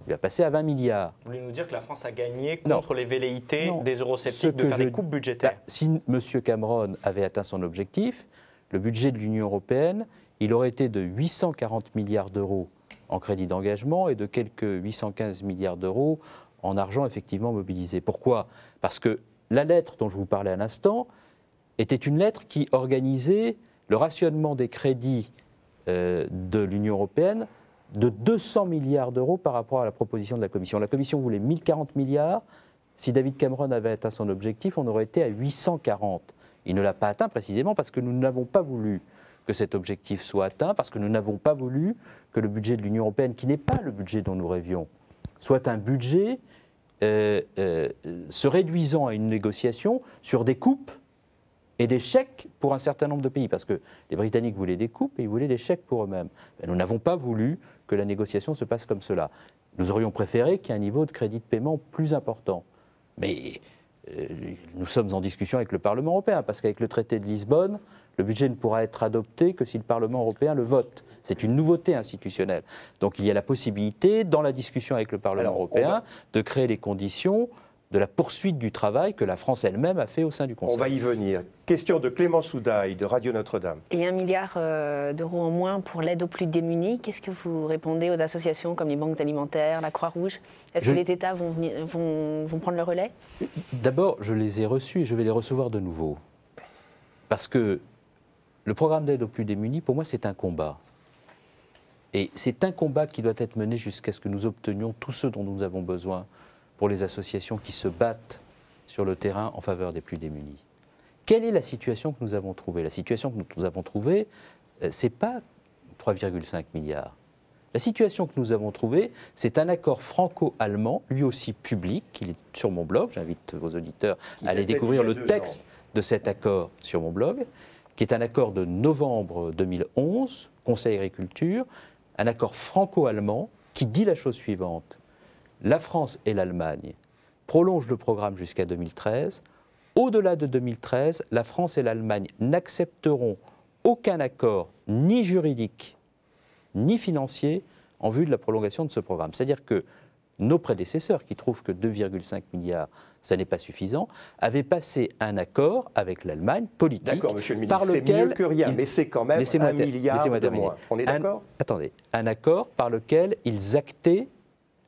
il va passer à 20 milliards. Vous voulez nous dire que la France a gagné contre les velléités des eurosceptiques de faire des coupes budgétaires? Si M. Cameron avait atteint son objectif, le budget de l'Union européenne, il aurait été de 840 milliards d'euros en crédit d'engagement et de quelques 815 milliards d'euros en argent effectivement mobilisé. Pourquoi? Parce que la lettre dont je vous parlais à l'instant était une lettre qui organisait le rationnement des crédits de l'Union européenne de 200 milliards d'euros par rapport à la proposition de la Commission. La Commission voulait 1040 milliards. Si David Cameron avait atteint son objectif, on aurait été à 840. Il ne l'a pas atteint précisément parce que nous n'avons pas voulu que cet objectif soit atteint, parce que nous n'avons pas voulu que le budget de l'Union européenne, qui n'est pas le budget dont nous rêvions, soit un budget se réduisant à une négociation sur des coupes et des chèques pour un certain nombre de pays, parce que les Britanniques voulaient des coupes et ils voulaient des chèques pour eux-mêmes. Nous n'avons pas voulu que la négociation se passe comme cela. Nous aurions préféré qu'il y ait un niveau de crédit de paiement plus important. Mais nous sommes en discussion avec le Parlement européen, parce qu'avec le traité de Lisbonne, le budget ne pourra être adopté que si le Parlement européen le vote. C'est une nouveauté institutionnelle. Donc il y a la possibilité, dans la discussion avec le Parlement européen, de créer les conditions de la poursuite du travail que la France elle-même a fait au sein du Conseil. On va y venir. Question de Clément Soudaille, de Radio Notre-Dame. Et 1 milliard d'euros en moins pour l'aide aux plus démunis. Qu'est-ce que vous répondez aux associations comme les banques alimentaires, la Croix-Rouge? Est-ce que les États vont prendre le relais? D'abord, je les ai reçus et je vais les recevoir de nouveau. Parce que le programme d'aide aux plus démunis, pour moi, c'est un combat. Et c'est un combat qui doit être mené jusqu'à ce que nous obtenions tout ce dont nous avons besoin pour les associations qui se battent sur le terrain en faveur des plus démunis. Quelle est la situation que nous avons trouvée? La situation que nous avons trouvée, ce n'est pas 3,5 milliards. La situation que nous avons trouvée, c'est un accord franco-allemand, lui aussi public, il est sur mon blog, j'invite vos auditeurs à aller découvrir le texte de cet accord sur mon blog, qui est un accord de novembre 2011, Conseil agriculture, un accord franco-allemand qui dit la chose suivante. La France et l'Allemagne prolongent le programme jusqu'à 2013. Au-delà de 2013, la France et l'Allemagne n'accepteront aucun accord, ni juridique, ni financier, en vue de la prolongation de ce programme. C'est-à-dire que nos prédécesseurs, qui trouvent que 2,5 milliards, ça n'est pas suffisant, avaient passé un accord avec l'Allemagne politique. D'accord, monsieur le ministre, c'est mieux que rien, mais c'est quand même 1 milliard de moins. On est d'accord? Attendez, un accord par lequel ils actaient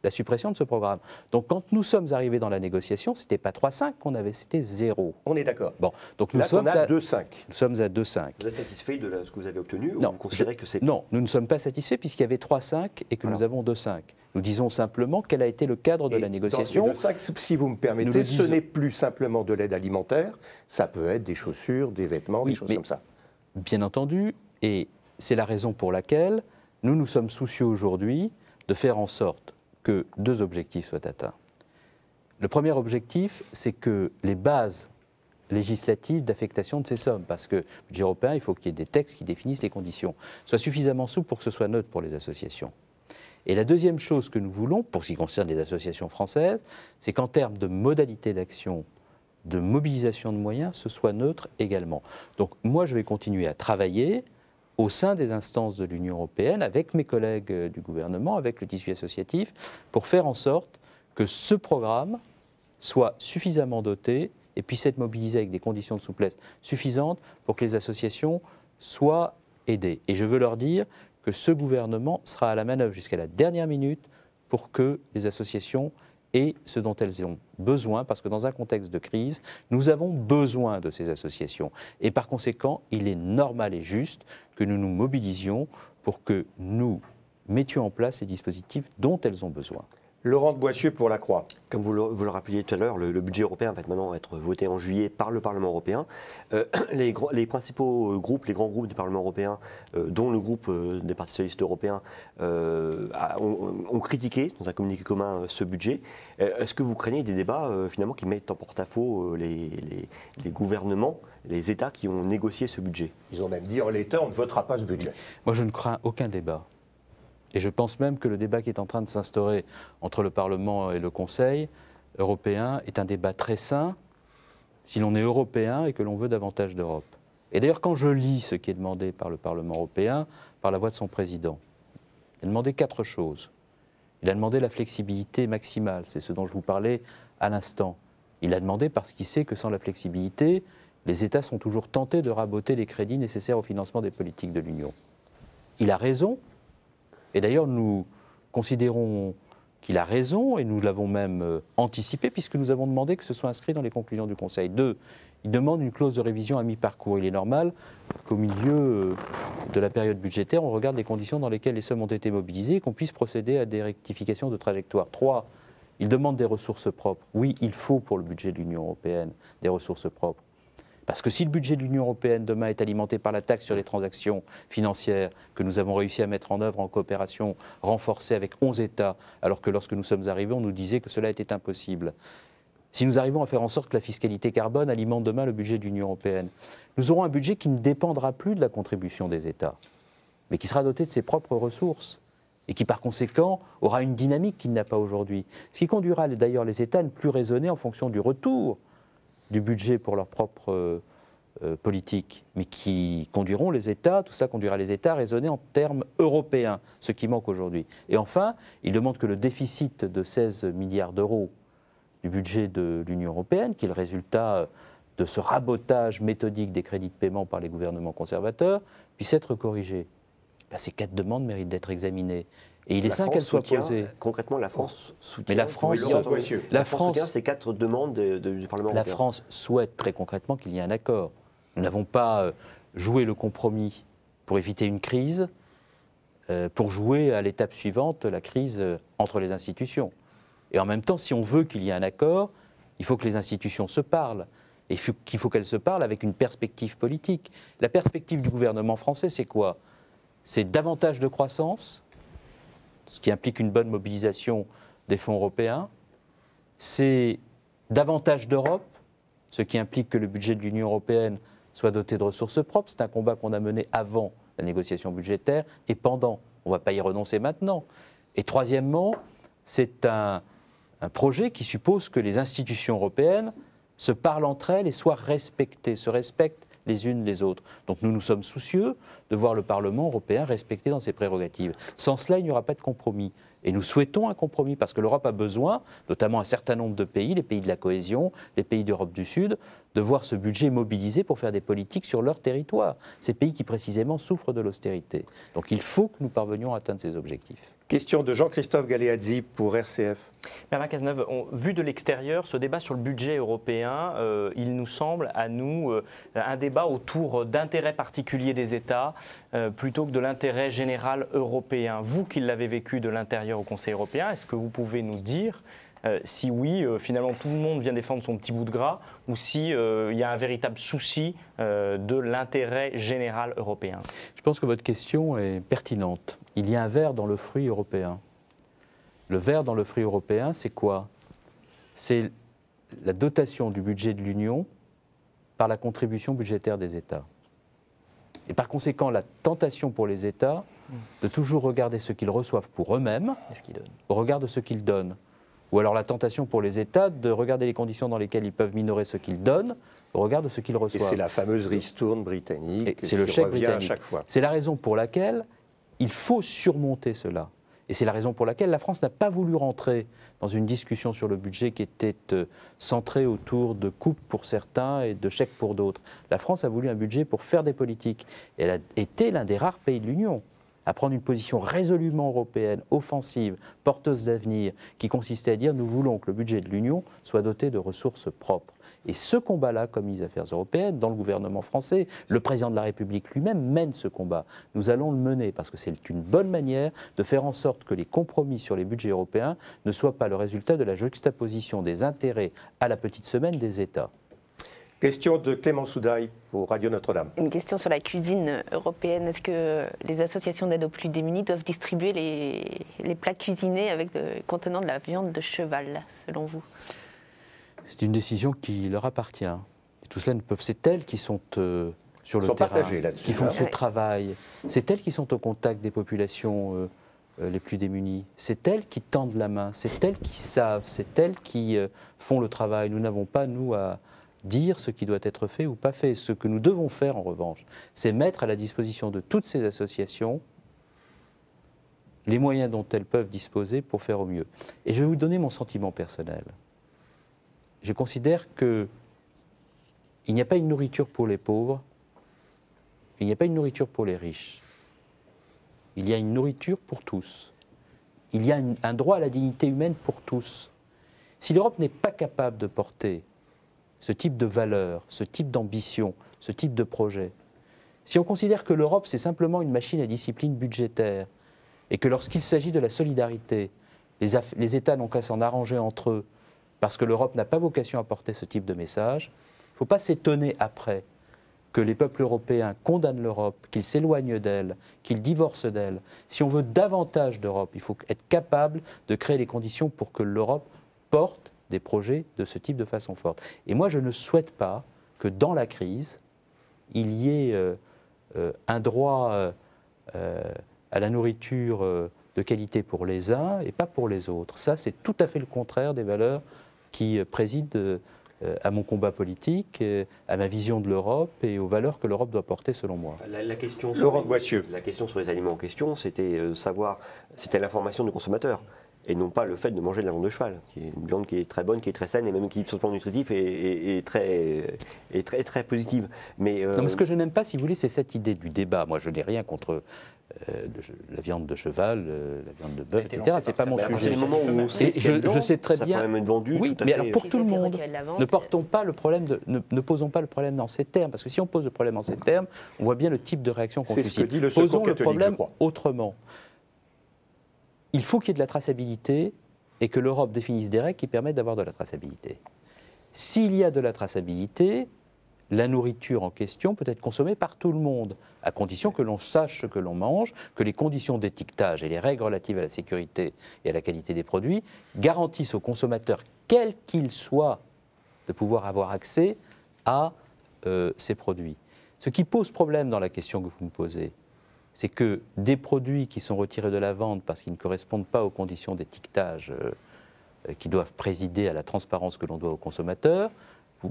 la suppression de ce programme. Donc quand nous sommes arrivés dans la négociation, ce n'était pas 3,5 qu'on avait, c'était 0. On est d'accord. Bon, donc nous là, sommes à 2,5. Nous sommes à 2,5. Vous êtes satisfait de ce que vous avez obtenu ou Non, vous considérez que c'est... Non, nous ne sommes pas satisfaits puisqu'il y avait 3,5 et que nous avons 2,5. Nous disons simplement quel a été le cadre de la négociation. Dans ces 2,5, si vous me permettez, ce n'est plus simplement de l'aide alimentaire, ça peut être des chaussures, des vêtements, des choses comme ça. Bien entendu, et c'est la raison pour laquelle nous nous sommes soucieux aujourd'hui de faire en sorte que 2 objectifs soient atteints. Le premier objectif, c'est que les bases législatives d'affectation de ces sommes, parce que le budget européen, il faut qu'il y ait des textes qui définissent les conditions, soient suffisamment souples pour que ce soit neutre pour les associations. Et la deuxième chose que nous voulons, pour ce qui concerne les associations françaises, c'est qu'en termes de modalités d'action, de mobilisation de moyens, ce soit neutre également. Donc moi, je vais continuer à travailler au sein des instances de l'Union européenne, avec mes collègues du gouvernement, avec le tissu associatif, pour faire en sorte que ce programme soit suffisamment doté et puisse être mobilisé avec des conditions de souplesse suffisantes pour que les associations soient aidées. Et je veux leur dire que ce gouvernement sera à la manœuvre jusqu'à la dernière minute pour que les associations aient ce dont elles ont besoin, parce que dans un contexte de crise, nous avons besoin de ces associations. Et par conséquent, il est normal et juste que nous nous mobilisions pour que nous mettions en place les dispositifs dont elles ont besoin. Laurent de Boissieu pour la Croix. Comme vous le rappeliez tout à l'heure, le budget européen va maintenant être voté en juillet par le Parlement européen. Les principaux groupes, les grands groupes du Parlement européen, dont le groupe des partis socialistes européens, ont critiqué dans un communiqué commun ce budget. Est-ce que vous craignez des débats finalement qui mettent en porte-à-faux les gouvernements, les États qui ont négocié ce budget? Ils ont même dit en l'état, on ne votera pas ce budget. Moi, je ne crains aucun débat. Et je pense même que le débat qui est en train de s'instaurer entre le Parlement et le Conseil européen est un débat très sain si l'on est européen et que l'on veut davantage d'Europe. Et d'ailleurs, quand je lis ce qui est demandé par le Parlement européen, par la voix de son président, il a demandé 4 choses. Il a demandé la flexibilité maximale, c'est ce dont je vous parlais à l'instant. Il a demandé parce qu'il sait que sans la flexibilité, les États sont toujours tentés de raboter les crédits nécessaires au financement des politiques de l'Union. Il a raison, et d'ailleurs nous considérons qu'il a raison, et nous l'avons même anticipé, puisque nous avons demandé que ce soit inscrit dans les conclusions du Conseil. 2, il demande une clause de révision à mi-parcours. Il est normal qu'au milieu de la période budgétaire, on regarde les conditions dans lesquelles les sommes ont été mobilisées et qu'on puisse procéder à des rectifications de trajectoire. 3, il demande des ressources propres. Oui, il faut pour le budget de l'Union européenne des ressources propres. Parce que si le budget de l'Union européenne demain est alimenté par la taxe sur les transactions financières que nous avons réussi à mettre en œuvre en coopération renforcée avec 11 États, alors que lorsque nous sommes arrivés, on nous disait que cela était impossible. Si nous arrivons à faire en sorte que la fiscalité carbone alimente demain le budget de l'Union européenne, nous aurons un budget qui ne dépendra plus de la contribution des États, mais qui sera doté de ses propres ressources et qui par conséquent aura une dynamique qu'il n'a pas aujourd'hui. Ce qui conduira d'ailleurs les États à ne plus raisonner en fonction du retour du budget pour leur propre politique, mais qui conduiront les États, tout ça conduira les États à raisonner en termes européens, ce qui manque aujourd'hui. Et enfin, il demande que le déficit de 16 milliards d'euros du budget de l'Union européenne, qui est le résultat de ce rabotage méthodique des crédits de paiement par les gouvernements conservateurs, puisse être corrigé. Ben, ces 4 demandes méritent d'être examinées. Et il est sain qu'elles soient posées. Concrètement, la France soutient. Mais la France soutient ces 4 demandes du Parlement européen. La France souhaite très concrètement qu'il y ait un accord. Nous n'avons pas joué le compromis pour éviter une crise, pour jouer à l'étape suivante la crise entre les institutions. Et en même temps, si on veut qu'il y ait un accord, il faut que les institutions se parlent. Et qu'il faut qu'elles se parlent avec une perspective politique. La perspective du gouvernement français, c'est quoi? C'est davantage de croissance, ce qui implique une bonne mobilisation des fonds européens. C'est davantage d'Europe, ce qui implique que le budget de l'Union européenne soit doté de ressources propres. C'est un combat qu'on a mené avant la négociation budgétaire et pendant. On ne va pas y renoncer maintenant. Et troisièmement, c'est un projet qui suppose que les institutions européennes se parlent entre elles et soient respectées, se respectent les unes les autres. Donc nous nous sommes soucieux de voir le Parlement européen respecté dans ses prérogatives. Sans cela, il n'y aura pas de compromis. Et nous souhaitons un compromis parce que l'Europe a besoin, notamment un certain nombre de pays, les pays de la cohésion, les pays d'Europe du Sud, de voir ce budget mobilisé pour faire des politiques sur leur territoire. Ces pays qui précisément souffrent de l'austérité. Donc il faut que nous parvenions à atteindre ces objectifs. Question de Jean-Christophe Galeazzi pour RCF. Bernard Cazeneuve, vu de l'extérieur, ce débat sur le budget européen, il nous semble, à nous, un débat autour d'intérêts particuliers des États plutôt que de l'intérêt général européen. Vous qui l'avez vécu de l'intérieur au Conseil européen, est-ce que vous pouvez nous dire si oui, finalement tout le monde vient défendre son petit bout de gras, ou si il y a un véritable souci de l'intérêt général européen? Je pense que votre question est pertinente. Il y a un ver dans le fruit européen. Le ver dans le fruit européen, c'est quoi? C'est la dotation du budget de l'Union par la contribution budgétaire des États. Et par conséquent, la tentation pour les États de toujours regarder ce qu'ils reçoivent pour eux-mêmes au regard de ce qu'ils donnent. Ou alors la tentation pour les États de regarder les conditions dans lesquelles ils peuvent minorer ce qu'ils donnent au regard de ce qu'ils reçoivent. Et c'est la fameuse ristourne britannique c'est le chèque revient britannique. à chaque fois. C'est la raison pour laquelle il faut surmonter cela. Et c'est la raison pour laquelle la France n'a pas voulu rentrer dans une discussion sur le budget qui était centrée autour de coupes pour certains et de chèques pour d'autres. La France a voulu un budget pour faire des politiques. Et elle a été l'un des rares pays de l'Union à prendre une position résolument européenne, offensive, porteuse d'avenir, qui consistait à dire nous voulons que le budget de l'Union soit doté de ressources propres. Et ce combat-là, comme ministre des Affaires européennes, dans le gouvernement français, le président de la République lui-même mène ce combat. Nous allons le mener parce que c'est une bonne manière de faire en sorte que les compromis sur les budgets européens ne soient pas le résultat de la juxtaposition des intérêts à la petite semaine des États. Question de Clément Soudaille pour Radio Notre-Dame. Une question sur la cuisine européenne. Est-ce que les associations d'aide aux plus démunis doivent distribuer les plats cuisinés contenant de la viande de cheval, selon vous? C'est une décision qui leur appartient. Et tout cela ne peut. C'est elles qui sont sur le terrain, qui font ce travail. C'est elles qui sont au contact des populations les plus démunies. C'est elles qui tendent la main. C'est elles qui savent. C'est elles qui font le travail. Nous n'avons pas, nous, à dire ce qui doit être fait ou pas fait. Ce que nous devons faire, en revanche, c'est mettre à la disposition de toutes ces associations les moyens dont elles peuvent disposer pour faire au mieux. Et je vais vous donner mon sentiment personnel. Je considère qu'il n'y a pas une nourriture pour les pauvres, il n'y a pas une nourriture pour les riches. Il y a une nourriture pour tous. Il y a un droit à la dignité humaine pour tous. Si l'Europe n'est pas capable de porter ce type de valeurs, ce type d'ambition, ce type de projet, si on considère que l'Europe, c'est simplement une machine à discipline budgétaire, et que lorsqu'il s'agit de la solidarité, les États n'ont qu'à s'en arranger entre eux, parce que l'Europe n'a pas vocation à porter ce type de message, il ne faut pas s'étonner après que les peuples européens condamnent l'Europe, qu'ils s'éloignent d'elle, qu'ils divorcent d'elle. Si on veut davantage d'Europe, il faut être capable de créer les conditions pour que l'Europe porte des projets de ce type de façon forte. Et moi, je ne souhaite pas que dans la crise, il y ait un droit à la nourriture de qualité pour les uns et pas pour les autres. Ça, c'est tout à fait le contraire des valeurs qui président à mon combat politique, à ma vision de l'Europe et aux valeurs que l'Europe doit porter selon moi. La question Laurent Boissieu. La question sur les aliments en question, c'était c'était l'information du consommateur. Et non pas le fait de manger de la viande de cheval, qui est une viande qui est très bonne, qui est très saine et même qui, sur le plan nutritif, est très positive. Mais, non, mais ce que je n'aime pas, si vous voulez, c'est cette idée du débat. Moi, je n'ai rien contre la viande de cheval, la viande de bœuf, etc. C'est pas mon sujet. Je sais très bien. Ça peut même être vendu. Oui, mais alors pour tout le monde, ne posons pas le problème dans ces termes, parce que si on pose le problème en ces termes, on voit bien le type de réaction qu'on suscite. C'est ce que dit le Secours Posons le catholique, problème je crois. autrement. Il faut qu'il y ait de la traçabilité et que l'Europe définisse des règles qui permettent d'avoir de la traçabilité. S'il y a de la traçabilité, la nourriture en question peut être consommée par tout le monde, à condition que l'on sache ce que l'on mange, que les conditions d'étiquetage et les règles relatives à la sécurité et à la qualité des produits garantissent aux consommateurs, quels qu'ils soient, de pouvoir avoir accès à ces produits. Ce qui pose problème dans la question que vous me posez, c'est que des produits qui sont retirés de la vente parce qu'ils ne correspondent pas aux conditions d'étiquetage qui doivent présider à la transparence que l'on doit aux consommateurs,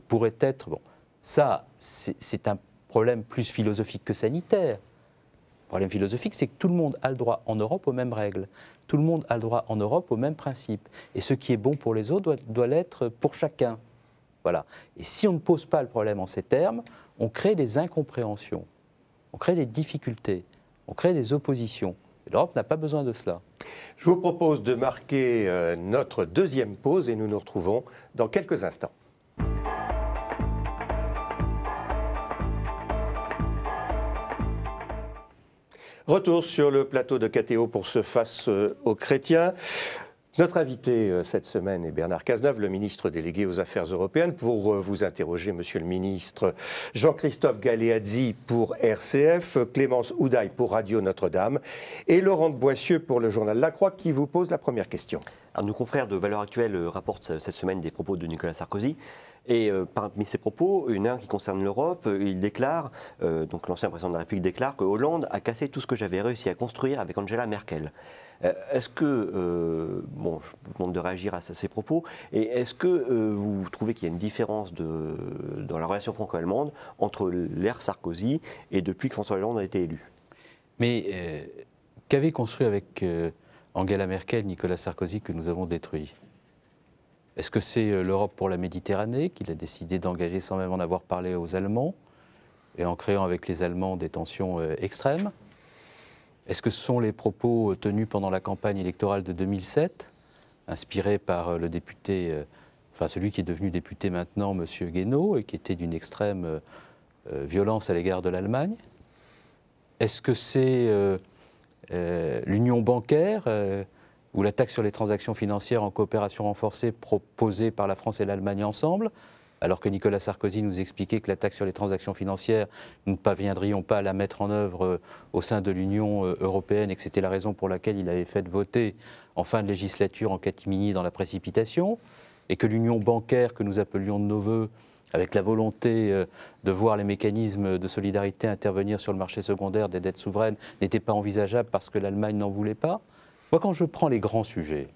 pourraient être... Bon, ça, c'est un problème plus philosophique que sanitaire. Le problème philosophique, c'est que tout le monde a le droit en Europe aux mêmes règles. Tout le monde a le droit en Europe aux mêmes principes. Et ce qui est bon pour les autres doit l'être pour chacun. Voilà. Et si on ne pose pas le problème en ces termes, on crée des incompréhensions, on crée des difficultés. On crée des oppositions. L'Europe n'a pas besoin de cela. Je vous propose de marquer notre deuxième pause et nous nous retrouvons dans quelques instants. Retour sur le plateau de KTO pour ce Face aux chrétiens. Notre invité cette semaine est Bernard Cazeneuve, le ministre délégué aux Affaires européennes. Pour vous interroger, Monsieur le ministre, Jean-Christophe Galeazzi pour RCF, Clémence Houdaille pour Radio Notre-Dame et Laurent Boissieu pour le journal La Croix qui vous pose la première question. Alors, nos confrères de Valeurs Actuelles rapportent cette semaine des propos de Nicolas Sarkozy. Et parmi ces propos, un qui concerne l'Europe, il déclare, donc l'ancien président de la République déclare que Hollande a cassé tout ce que j'avais réussi à construire avec Angela Merkel. Est-ce que, bon, je vous demande de réagir à ces propos, et est-ce que vous trouvez qu'il y a une différence dans la relation franco-allemande entre l'ère Sarkozy et depuis que François Hollande a été élu? Mais qu'avait construit avec Angela Merkel, Nicolas Sarkozy, que nous avons détruit? Est-ce que c'est l'Europe pour la Méditerranée qu'il a décidé d'engager sans même en avoir parlé aux Allemands, et en créant avec les Allemands des tensions extrêmes? Est-ce que ce sont les propos tenus pendant la campagne électorale de 2007, inspirés par le député, enfin celui qui est devenu député maintenant, M. Guénaud, et qui était d'une extrême violence à l'égard de l'Allemagne? Est-ce que c'est l'union bancaire ou la taxe sur les transactions financières en coopération renforcée proposée par la France et l'Allemagne ensemble, alors que Nicolas Sarkozy nous expliquait que la taxe sur les transactions financières, nous ne parviendrions pas à la mettre en œuvre au sein de l'Union européenne et que c'était la raison pour laquelle il avait fait voter en fin de législature en catimini dans la précipitation, et que l'union bancaire que nous appelions de nos voeux, avec la volonté de voir les mécanismes de solidarité intervenir sur le marché secondaire des dettes souveraines, n'était pas envisageable parce que l'Allemagne n'en voulait pas. Moi, quand je prends les grands sujets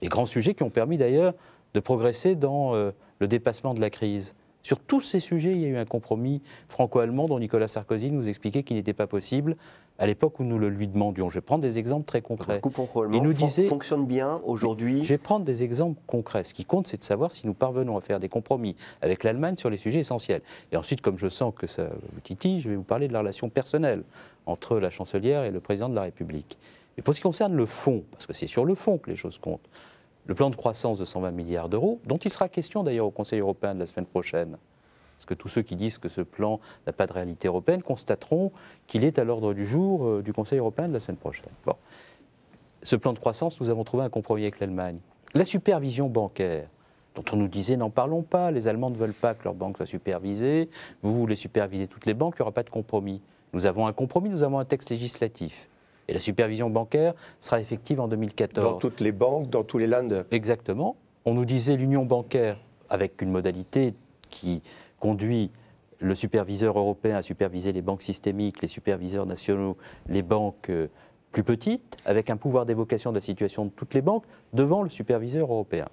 qui ont permis d'ailleurs de progresser dans le dépassement de la crise, Sur tous ces sujets, il y a eu un compromis franco-allemand dont Nicolas Sarkozy nous expliquait qu'il n'était pas possible à l'époque où nous le lui demandions. Je vais prendre des exemples très concrets. Le couple franco-allemand fonctionne bien aujourd'hui. Je vais prendre des exemples concrets. Ce qui compte, c'est de savoir si nous parvenons à faire des compromis avec l'Allemagne sur les sujets essentiels. Et ensuite, comme je sens que ça vous titille, je vais vous parler de la relation personnelle entre la chancelière et le président de la République. Et pour ce qui concerne le fond, parce que c'est sur le fond que les choses comptent, le plan de croissance de 120 milliards d'euros, dont il sera question d'ailleurs au Conseil européen de la semaine prochaine, parce que tous ceux qui disent que ce plan n'a pas de réalité européenne constateront qu'il est à l'ordre du jour du Conseil européen de la semaine prochaine. Bon. Ce plan de croissance, nous avons trouvé un compromis avec l'Allemagne. La supervision bancaire, dont on nous disait n'en parlons pas, les Allemands ne veulent pas que leur banque soit supervisée, vous voulez superviser toutes les banques, il n'y aura pas de compromis. Nous avons un compromis, nous avons un texte législatif. Et la supervision bancaire sera effective en 2014. Dans toutes les banques, dans tous les lands. Exactement. On nous disait l'union bancaire avec une modalité qui conduit le superviseur européen à superviser les banques systémiques, les superviseurs nationaux, les banques plus petites, avec un pouvoir d'évocation de la situation de toutes les banques devant le superviseur européen.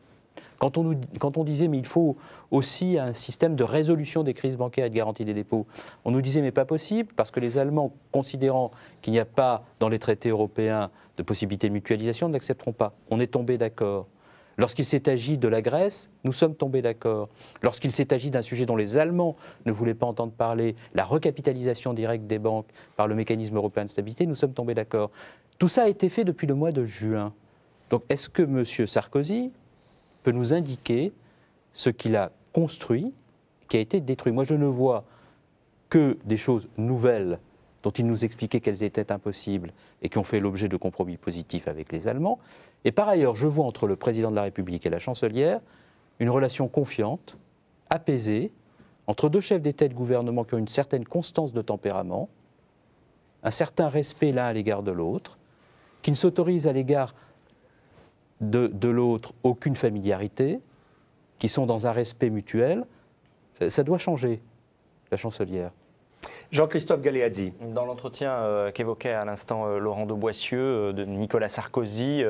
Quand on disait mais il faut aussi un système de résolution des crises bancaires et de garantie des dépôts, on nous disait mais pas possible parce que les Allemands, considérant qu'il n'y a pas dans les traités européens de possibilité de mutualisation, n'accepteront pas. On est tombé d'accord. Lorsqu'il s'est agi de la Grèce, nous sommes tombés d'accord. Lorsqu'il s'est agi d'un sujet dont les Allemands ne voulaient pas entendre parler, la recapitalisation directe des banques par le mécanisme européen de stabilité, nous sommes tombés d'accord. Tout ça a été fait depuis le mois de juin. Donc est-ce que M. Sarkozy peut nous indiquer ce qu'il a construit, qui a été détruit? Moi, je ne vois que des choses nouvelles dont il nous expliquait qu'elles étaient impossibles et qui ont fait l'objet de compromis positifs avec les Allemands. Et par ailleurs, je vois entre le président de la République et la chancelière une relation confiante, apaisée, entre deux chefs d'État et de gouvernement qui ont une certaine constance de tempérament, un certain respect l'un à l'égard de l'autre, qui ne s'autorisent à l'égard de l'autre aucune familiarité, qui sont dans un respect mutuel. Ça doit changer, la chancelière. Jean-Christophe Galeazzi. Dans l'entretien qu'évoquait à l'instant Laurent de Boissieu, de Nicolas Sarkozy,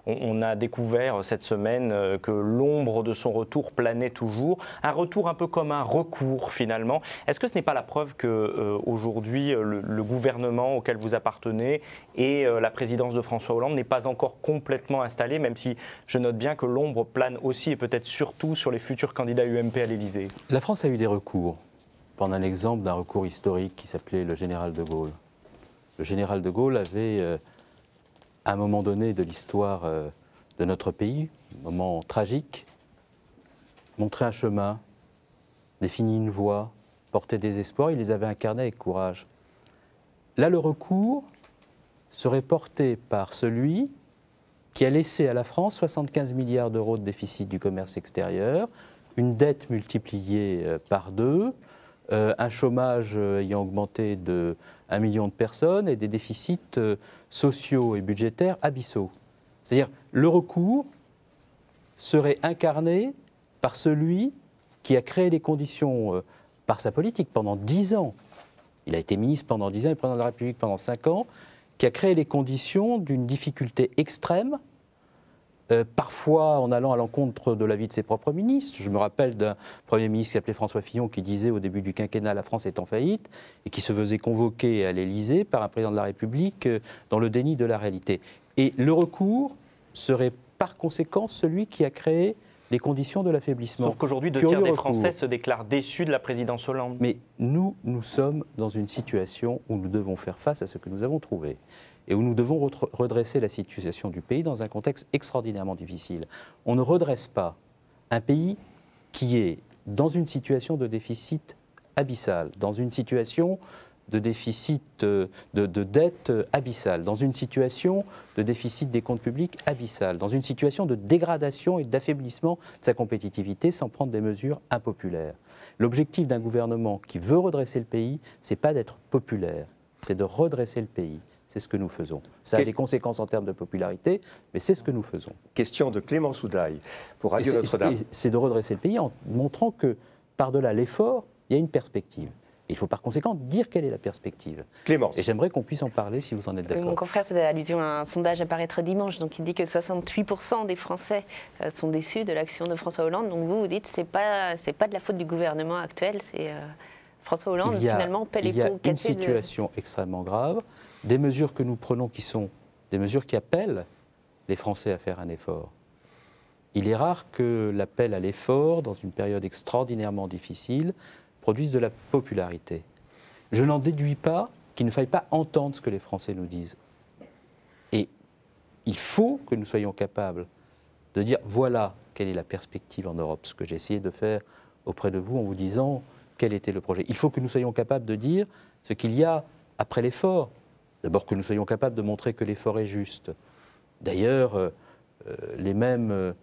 on a découvert cette semaine que l'ombre de son retour planait toujours. Un retour un peu comme un recours finalement. Est-ce que ce n'est pas la preuve qu'aujourd'hui le gouvernement auquel vous appartenez et la présidence de François Hollande n'est pas encore complètement installée, même si je note bien que l'ombre plane aussi et peut-être surtout sur les futurs candidats UMP à l'Élysée? La France a eu des recours. Prendre un exemple d'un recours historique qui s'appelait le général de Gaulle. Le général de Gaulle avait, à un moment donné de l'histoire de notre pays, un moment tragique, montré un chemin, défini une voie, porté des espoirs, il les avait incarnés avec courage. Là, le recours serait porté par celui qui a laissé à la France 75 milliards d'euros de déficit du commerce extérieur, une dette multipliée par 2, un chômage ayant augmenté de 1 million de personnes et des déficits sociaux et budgétaires abyssaux. C'est-à-dire, le recours serait incarné par celui qui a créé les conditions, par sa politique, pendant 10 ans. Il a été ministre pendant 10 ans et président de la République pendant 5 ans, qui a créé les conditions d'une difficulté extrême, parfois en allant à l'encontre de l'avis de ses propres ministres. Je me rappelle d'un Premier ministre qui s'appelait François Fillon qui disait au début du quinquennat « la France est en faillite » et qui se faisait convoquer à l'Élysée par un président de la République dans le déni de la réalité. Et le recours serait par conséquent celui qui a créé les conditions de l'affaiblissement. Sauf qu'aujourd'hui, 2 tiers des Français se déclarent déçus de la présidence Hollande. Mais nous sommes dans une situation où nous devons faire face à ce que nous avons trouvé et où nous devons redresser la situation du pays dans un contexte extraordinairement difficile. On ne redresse pas un pays qui est dans une situation de déficit abyssal, dans une situation de déficit de dette abyssale, dans une situation de déficit des comptes publics abyssal, dans une situation de dégradation et d'affaiblissement de sa compétitivité sans prendre des mesures impopulaires. L'objectif d'un gouvernement qui veut redresser le pays, ce n'est pas d'être populaire, c'est de redresser le pays. C'est ce que nous faisons. Ça a des conséquences en termes de popularité, mais c'est ce que nous faisons. Question de Clément Soudaille pour Radio Notre-Dame. C'est de redresser le pays en montrant que, par-delà l'effort, il y a une perspective. Il faut par conséquent dire quelle est la perspective. Clémence. Et j'aimerais qu'on puisse en parler si vous en êtes d'accord. Mon confrère faisait allusion à un sondage à paraître dimanche, donc il dit que 68% des Français sont déçus de l'action de François Hollande. Donc vous dites que c'est pas de la faute du gouvernement actuel, c'est François Hollande finalement paie les pots cassés. Il y a une situation extrêmement grave, des mesures que nous prenons qui sont des mesures qui appellent les Français à faire un effort. Il est rare que l'appel à l'effort, dans une période extraordinairement difficile, produise de la popularité. Je n'en déduis pas qu'il ne faille pas entendre ce que les Français nous disent. Et il faut que nous soyons capables de dire voilà quelle est la perspective en Europe, ce que j'ai essayé de faire auprès de vous en vous disant quel était le projet. Il faut que nous soyons capables de dire ce qu'il y a après l'effort. D'abord que nous soyons capables de montrer que l'effort est juste. D'ailleurs, les mêmes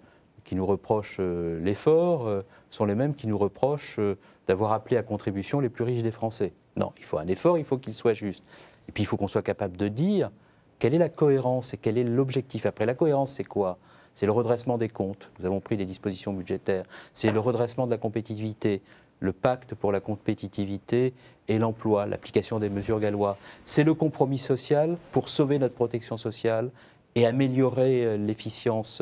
qui nous reprochent l'effort sont les mêmes qui nous reprochent d'avoir appelé à contribution les plus riches des Français. Non, il faut un effort, il faut qu'il soit juste. Et puis il faut qu'on soit capable de dire quelle est la cohérence et quel est l'objectif. Après, la cohérence, c'est quoi? C'est le redressement des comptes. Nous avons pris des dispositions budgétaires. C'est le redressement de la compétitivité, le pacte pour la compétitivité et l'emploi, l'application des mesures gallois. C'est le compromis social pour sauver notre protection sociale et améliorer l'efficience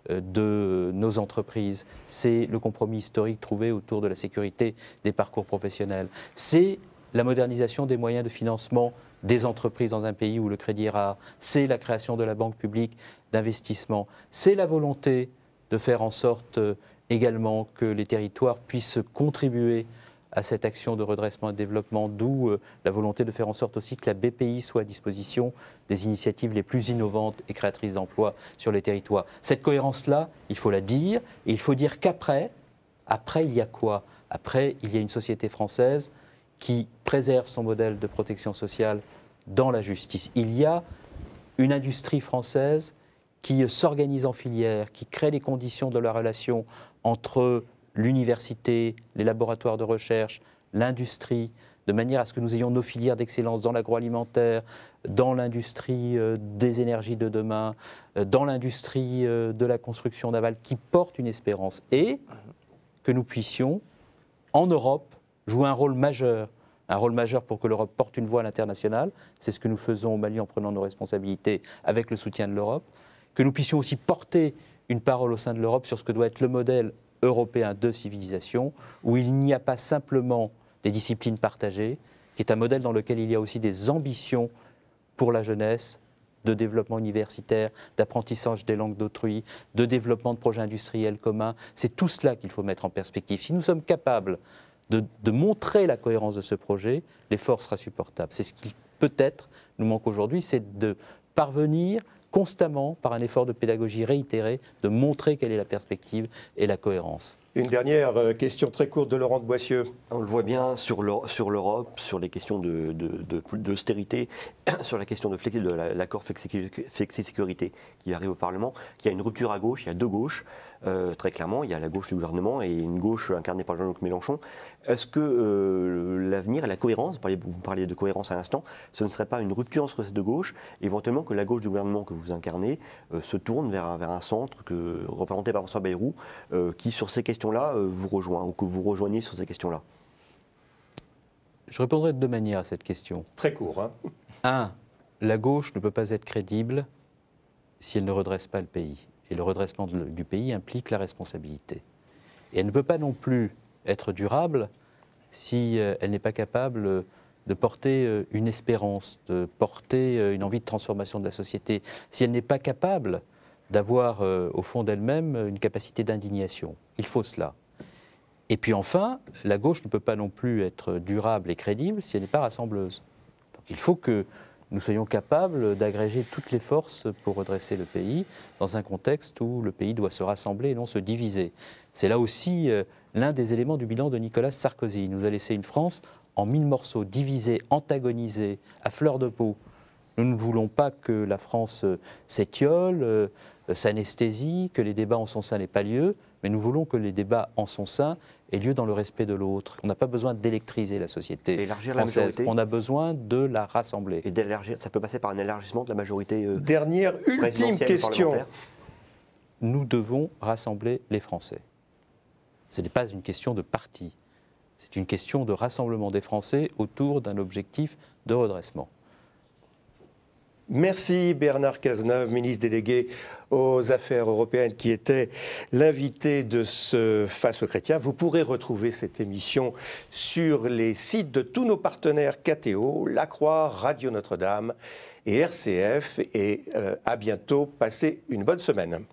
de nos entreprises. C'est le compromis historique trouvé autour de la sécurité des parcours professionnels. C'est la modernisation des moyens de financement des entreprises dans un pays où le crédit est rare. C'est la création de la banque publique d'investissement. C'est la volonté de faire en sorte également que les territoires puissent contribuer à cette action de redressement et de développement, d'où la volonté de faire en sorte aussi que la BPI soit à disposition des initiatives les plus innovantes et créatrices d'emplois sur les territoires. Cette cohérence-là, il faut la dire, et il faut dire qu'après, il y a quoi? Après, il y a une société française qui préserve son modèle de protection sociale dans la justice. Il y a une industrie française qui s'organise en filière, qui crée les conditions de la relation entre l'université, les laboratoires de recherche, l'industrie, de manière à ce que nous ayons nos filières d'excellence dans l'agroalimentaire, dans l'industrie des énergies de demain, dans l'industrie de la construction navale, qui portent une espérance. Et que nous puissions, en Europe, jouer un rôle majeur pour que l'Europe porte une voix à l'international. C'est ce que nous faisons au Mali en prenant nos responsabilités avec le soutien de l'Europe. Que nous puissions aussi porter une parole au sein de l'Europe sur ce que doit être le modèle européen de civilisation, où il n'y a pas simplement des disciplines partagées, qui est un modèle dans lequel il y a aussi des ambitions pour la jeunesse, de développement universitaire, d'apprentissage des langues d'autrui, de développement de projets industriels communs. C'est tout cela qu'il faut mettre en perspective. Si nous sommes capables de montrer la cohérence de ce projet, l'effort sera supportable. C'est ce qui peut-être nous manque aujourd'hui, c'est de parvenir constamment, par un effort de pédagogie réitéré, de montrer quelle est la perspective et la cohérence. Une dernière question très courte de Laurent de Boissieu. On le voit bien sur l'Europe, sur les questions d'austérité, sur la question de l'accord flexi-sécurité qui arrive au Parlement, qu'il y a une rupture à gauche, il y a deux gauches. Très clairement, il y a la gauche du gouvernement et une gauche incarnée par Jean-Luc Mélenchon. Est-ce que l'avenir et la cohérence, vous parliez de cohérence à l'instant, ce ne serait pas une rupture entre ces deux gauches, éventuellement que la gauche du gouvernement que vous incarnez se tourne vers un centre représenté par François Bayrou, qui sur ces questions-là vous rejoint, ou que vous rejoignez sur ces questions-là? Je répondrai de deux manières à cette question. Très court, hein. 1. La gauche ne peut pas être crédible si elle ne redresse pas le pays. Et le redressement du pays implique la responsabilité. Et elle ne peut pas non plus être durable si elle n'est pas capable de porter une espérance, de porter une envie de transformation de la société, si elle n'est pas capable d'avoir au fond d'elle-même une capacité d'indignation. Il faut cela. Et puis enfin, la gauche ne peut pas non plus être durable et crédible si elle n'est pas rassembleuse. Donc il faut que nous soyons capables d'agréger toutes les forces pour redresser le pays dans un contexte où le pays doit se rassembler et non se diviser. C'est là aussi l'un des éléments du bilan de Nicolas Sarkozy. Il nous a laissé une France en 1000 morceaux, divisée, antagonisée, à fleur de peau. Nous ne voulons pas que la France s'étiole, s'anesthésie, que les débats en son sein n'aient pas lieu, mais nous voulons que les débats en son sein aient lieu dans le respect de l'autre. On n'a pas besoin d'électriser la société française, on a besoin de la rassembler. Et d'élargir, ça peut passer par un élargissement de la majorité Dernière, ultime question. Nous devons rassembler les Français. Ce n'est pas une question de parti. C'est une question de rassemblement des Français autour d'un objectif de redressement. Merci Bernard Cazeneuve, ministre délégué aux Affaires européennes, qui était l'invité de ce Face aux Chrétiens. Vous pourrez retrouver cette émission sur les sites de tous nos partenaires KTO, La Croix, Radio Notre-Dame et RCF. Et à bientôt. Passez une bonne semaine.